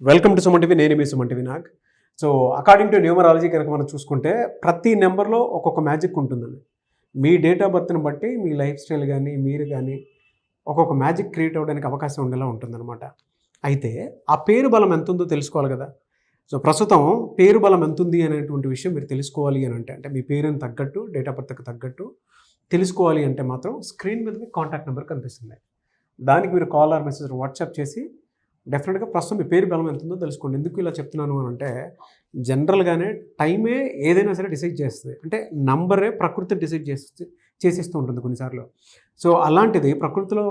Welcome to Suman TV. నేను మీ Suman TV Nag. So according to numerology కనుక మనం చూసుకుంటే ప్రతి నెంబర్లో ఒక్కొక్క మ్యాజిక్ ఉంటుందండి. మీ డేట్ ఆఫ్ బర్త్ని బట్టి మీ లైఫ్ స్టైల్ కానీ మీరు కానీ ఒక్కొక్క మ్యాజిక్ క్రియేట్ అవ్వడానికి అవకాశం ఉండేలా ఉంటుందన్నమాట. అయితే ఆ పేరు బలం ఎంత ఉందో తెలుసుకోవాలి కదా. సో ప్రస్తుతం పేరు బలం ఎంత ఉంది అనేటువంటి విషయం మీరు తెలుసుకోవాలి అని అంటే మీ పేరుని తగ్గట్టు డేట్ ఆఫ్ బర్త్కి తగ్గట్టు తెలుసుకోవాలి అంటే మాత్రం స్క్రీన్ మీద మీ కాంటాక్ట్ నెంబర్ కనిపిస్తుంది. దానికి మీరు కాల్ ఆర్ మెసేజ్ వాట్సాప్ చేసి డెఫినెట్గా ప్రస్తుతం మీ పేరు బలం ఎంత ఉందో తెలుసుకోండి. ఎందుకు ఇలా చెప్తున్నాను అని అంటే జనరల్గానే టైమే ఏదైనా సరే డిసైడ్ చేస్తుంది. అంటే నంబరే ప్రకృతి డిసైడ్ చేసేస్తూ ఉంటుంది కొన్నిసార్లు. సో అలాంటిది ప్రకృతిలో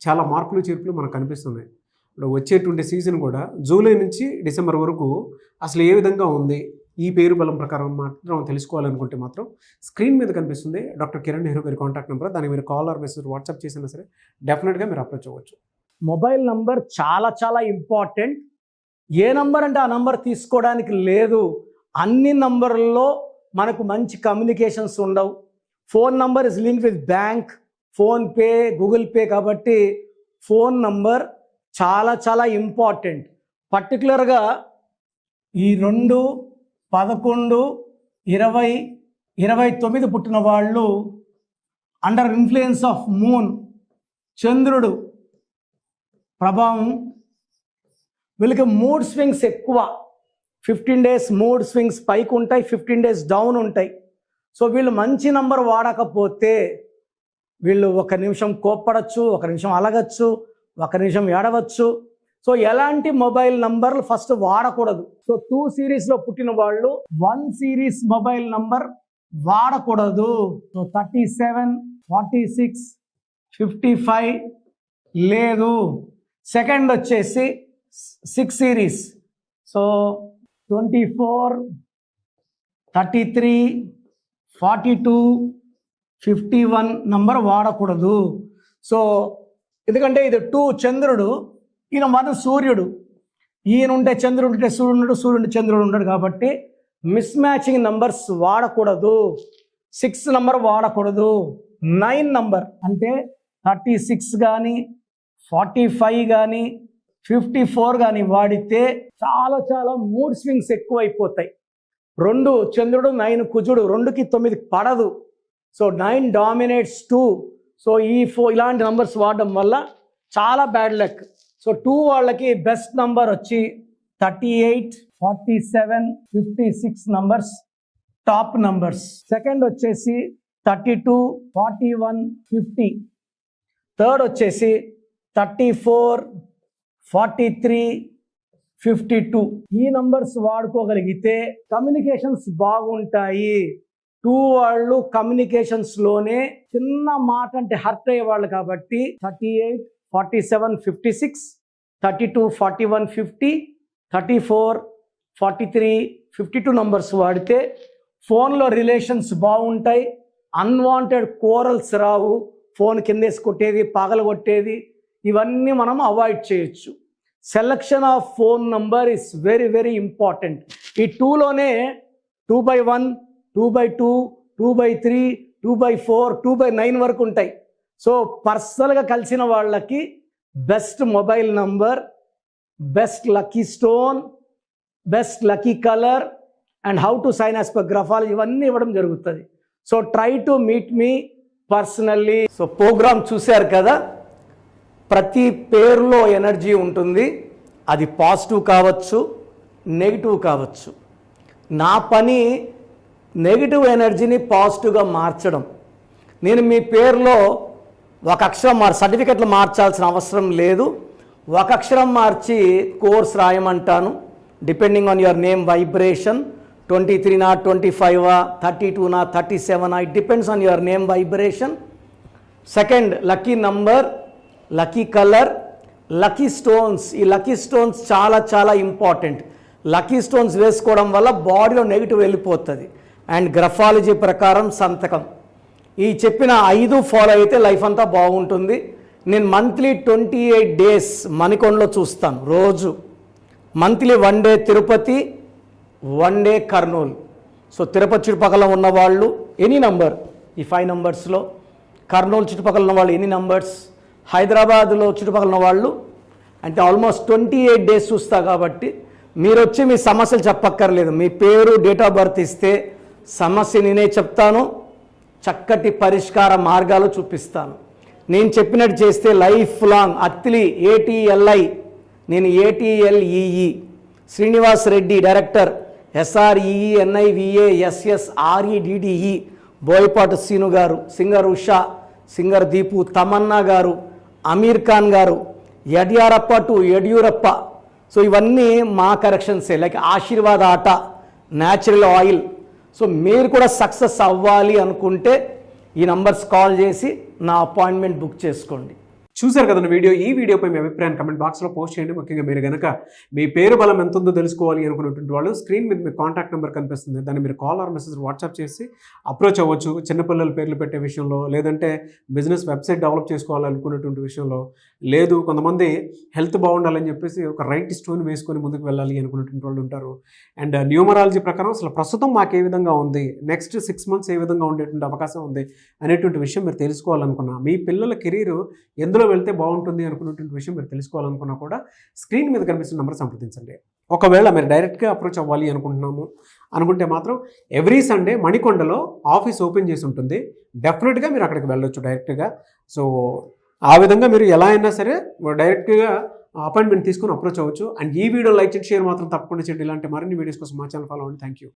చాలా మార్పులు చేర్పులు మనకు కనిపిస్తున్నాయి. ఇప్పుడు వచ్చేటువంటి సీజన్ కూడా జూలై నుంచి డిసెంబర్ వరకు అసలు ఏ విధంగా ఉంది ఈ పేరు బలం ప్రకారం మాత్రం తెలుసుకోవాలనుకుంటే మాత్రం స్క్రీన్ మీద కనిపిస్తుంది డాక్టర్ కిరణ్ నెహ్రూ గారి కాంటాక్ట్ నెంబర్. దానికి మీరు కాల్ ఆర్ మెసేజ్ వాట్సాప్ చేసినా సరే డెఫినెట్గా మీరు అప్రోచ్ అవ్వచ్చు. మొబైల్ నంబర్ చాలా చాలా ఇంపార్టెంట్. ఏ నంబర్ అంటే ఆ నంబర్ తీసుకోవడానికి లేదు. అన్ని నంబర్లలో మనకు మంచి కమ్యూనికేషన్స్ ఉండవు. Phone number is link with bank, PhonePe, Google pay. కాబట్టి ఫోన్ నంబర్ చాలా చాలా ఇంపార్టెంట్. పర్టికులర్గా ఈ 2, 11, 20, 29 పుట్టిన వాళ్ళు అండర్ ఇన్ఫ్లుయెన్స్ ఆఫ్ మూన్, చంద్రుడు ప్రభావం, వీళ్ళకి మూడ్ స్వింగ్స్ ఎక్కువ. 15 days మూడ్ స్వింగ్స్ పైకి ఉంటాయి, 15 days డౌన్ ఉంటాయి. సో వీళ్ళు మంచి నంబర్ వాడకపోతే వీళ్ళు 1 నిమిషం కోప్పడచ్చు, 1 నిమిషం అలగచ్చు, 1 నిమిషం ఏడవచ్చు. సో ఎలాంటి మొబైల్ నంబర్లు ఫస్ట్ వాడకూడదు. సో 2 సిరీస్లో పుట్టిన వాళ్ళు 1 సిరీస్ మొబైల్ నంబర్ వాడకూడదు. సో 37, 46, 55 లేదు. సెకండ్ వచ్చేసి 6 సిరీస్. సో 24, 33, 42, 51 నంబర్ వాడకూడదు. సో ఎందుకంటే ఇది 2 చంద్రుడు, ఈయన 1 సూర్యుడు. ఈయన ఉంటే చంద్రుడు ఉంటే సూర్యుడు ఉన్నాడు, సూర్యుడు చంద్రుడు ఉన్నాడు. కాబట్టి మిస్ మ్యాచింగ్ నంబర్స్ వాడకూడదు. 6 నంబర్ వాడకూడదు. 9 నంబర్ అంటే 36 కానీ 45 కానీ 54 కానీ వాడితే చాలా చాలా మూడ్ స్వింగ్స్ ఎక్కువ అయిపోతాయి. 2 చంద్రుడు, 9 కుజుడు, 2కి 9 పడదు. So 9 dominates 2. సో ఈ 4 ఇలాంటి నంబర్స్ వాడడం వల్ల చాలా బ్యాడ్ లక్. సో 2 వాళ్ళకి బెస్ట్ నంబర్ వచ్చి 38, 47, 56 నంబర్స్ టాప్ నంబర్స్. సెకండ్ వచ్చేసి 32, 41, 50. థర్డ్ వచ్చేసి 34, 43, 52. ఈ నంబర్స్ వాడుకోగలిగితే కమ్యూనికేషన్స్ బాగుంటాయి. 2 వాళ్ళు కమ్యూనికేషన్స్లోనే చిన్న మాట అంటే హర్ట్ అయ్యేవాళ్ళు. కాబట్టి 38, 47, 56, 32, 41, 50, 34, 43, 52 నంబర్స్ వాడితే ఫోన్లో రిలేషన్స్ బాగుంటాయి. అన్వాంటెడ్ కోరల్స్ రావు. ఫోన్ కిందేసి కొట్టేది, పగలగొట్టేది, ఇవన్నీ మనం అవాయిడ్ చేయొచ్చు. Selection of phone number is very very important. ఈ 2లోనే 2/1, 2/2, 2/3, 2/4, 2/9 వరకు ఉంటాయి. సో పర్సనల్గా కలిసిన వాళ్ళకి best mobile number, best lucky stone, best lucky colour and how to sign as per graphology ఇవన్నీ ఇవ్వడం జరుగుతుంది. So try to meet me personally. So programme చూశారు కదా, ప్రతి పేరులో ఎనర్జీ ఉంటుంది. అది పాజిటివ్ కావచ్చు, నెగిటివ్ కావచ్చు. నా పని నెగిటివ్ ఎనర్జీని పాజిటివ్గా మార్చడం. నేను మీ పేరులో 1 అక్షరం సర్టిఫికెట్లు మార్చాల్సిన అవసరం లేదు. 1 అక్షరం మార్చి కోర్స్ రాయమంటాను. Depending on your name vibration, 23 25 32 37 it depends on your name vibration. Second lucky number, lucky colour, lucky stones. ఈ లక్కీ స్టోన్స్ చాలా చాలా ఇంపార్టెంట్. లక్కీ స్టోన్స్ వేసుకోవడం వల్ల బాడీలో నెగిటివ్ వెళ్ళిపోతుంది. అండ్ గ్రఫాలజీ ప్రకారం సంతకం. ఈ చెప్పిన 5 ఫాలో అయితే లైఫ్ అంతా బాగుంటుంది. నేను మంత్లీ 28 days మణికొండలో చూస్తాను రోజు. Monthly 1 day Tirupati, 1 day Kurnool. So Tirupati చుట్టుపక్కల ఉన్నవాళ్ళు ఎనీ నంబర్, ఈ 5 నంబర్స్లో, కర్నూలు చుట్టుపక్కల ఉన్న వాళ్ళు ఎనీ నంబర్స్, హైదరాబాద్లో చుట్టుపక్కల ఉన్న వాళ్ళు అంటే ఆల్మోస్ట్ 28 డేస్ చూస్తా కాబట్టి మీరు వచ్చి మీ సమస్యలు చెప్పక్కర్లేదు. మీ పేరు, డేట్ ఆఫ్ బర్త్ ఇస్తే సమస్య నేనే చెప్తాను, చక్కటి పరిష్కార మార్గాలు చూపిస్తాను. నేను చెప్పినట్టు చేస్తే లైఫ్ లాంగ్ అత్తిలి ATLI, నేను ATLEE Srinivas Reddy director, SREENIVASSREDDE, Boyapati Seenu garu, singer Usha, singer Deepu, Tamannaah garu, Aamir Khan గారు, యడ్యారప్ప టు యడ్యూరప్ప. సో ఇవన్నీ మా కరెక్షన్సే. లైక్ ఆశీర్వాద ఆట, న్యాచురల్ ఆయిల్. సో మీరు కూడా సక్సెస్ అవ్వాలి అనుకుంటే ఈ నంబర్స్ కాల్ చేసి నా అపాయింట్మెంట్ బుక్ చేసుకోండి. చూశారు కదండి వీడియో. ఈ వీడియోపై మీ అభిప్రాయాన్ని కమెంట్ బాక్స్లో పోస్ట్ చేయండి. ముఖ్యంగా మీరు కనుక మీ పేరు బలం ఎంత ఉందో తెలుసుకోవాలి అనుకున్నటువంటి వాళ్ళు స్క్రీన్ మీద మీ కాంటాక్ట్ నెంబర్ కనిపిస్తుంది, దాన్ని మీరు కాల్ ఆర్ మెసేజ్ వాట్సాప్ చేసి అప్రోచ్ అవ్వచ్చు. చిన్నపిల్లల పేర్లు పెట్టే విషయంలో, లేదంటే బిజినెస్ వెబ్సైట్ డెవలప్ చేసుకోవాలనుకున్నటువంటి విషయంలో, లేదు కొంతమంది హెల్త్ బాగుండాలని చెప్పేసి ఒక రైట్ స్టోన్ వేసుకొని ముందుకు వెళ్ళాలి అనుకున్నటువంటి వాళ్ళు ఉంటారు. అండ్ న్యూమరాలజీ ప్రకారం అసలు ప్రస్తుతం మాకు ఏ విధంగా ఉంది, నెక్స్ట్ 6 months ఏ విధంగా ఉండేటువంటి అవకాశం ఉంది అనేటువంటి విషయం మీరు తెలుసుకోవాలనుకున్నా, మీ పిల్లల కెరీర్ ఎందులో వెళ్తే బాగుంటుంది అనుకున్నటువంటి విషయం మీరు తెలుసుకోవాలనుకున్నా కూడా స్క్రీన్ మీద కనిపిస్తున్న నెంబర్ సంప్రదించండి. ఒకవేళ మీరు డైరెక్ట్గా అప్రోచ్ అవ్వాలి అనుకుంటే మాత్రం ఎవ్రీ సండే మణికొండలో ఆఫీస్ ఓపెన్ చేసి ఉంటుంది. డెఫినెట్గా మీరు అక్కడికి వెళ్ళొచ్చు డైరెక్ట్గా. సో ఆ విధంగా మీరు ఎలా అయినా సరే డైరెక్ట్గా అపాయింట్మెంట్ తీసుకుని అప్రోచ్ అవ్వచ్చు. అండ్ ఈ వీడియో లైక్ చేయండి, షేర్ మాత్రం తప్పకుండా చేయండి. ఇలాంటి మరిన్ని వీడియోస్ కోసం మా ఛానల్ ఫాలో అవ్వండి. Thank you.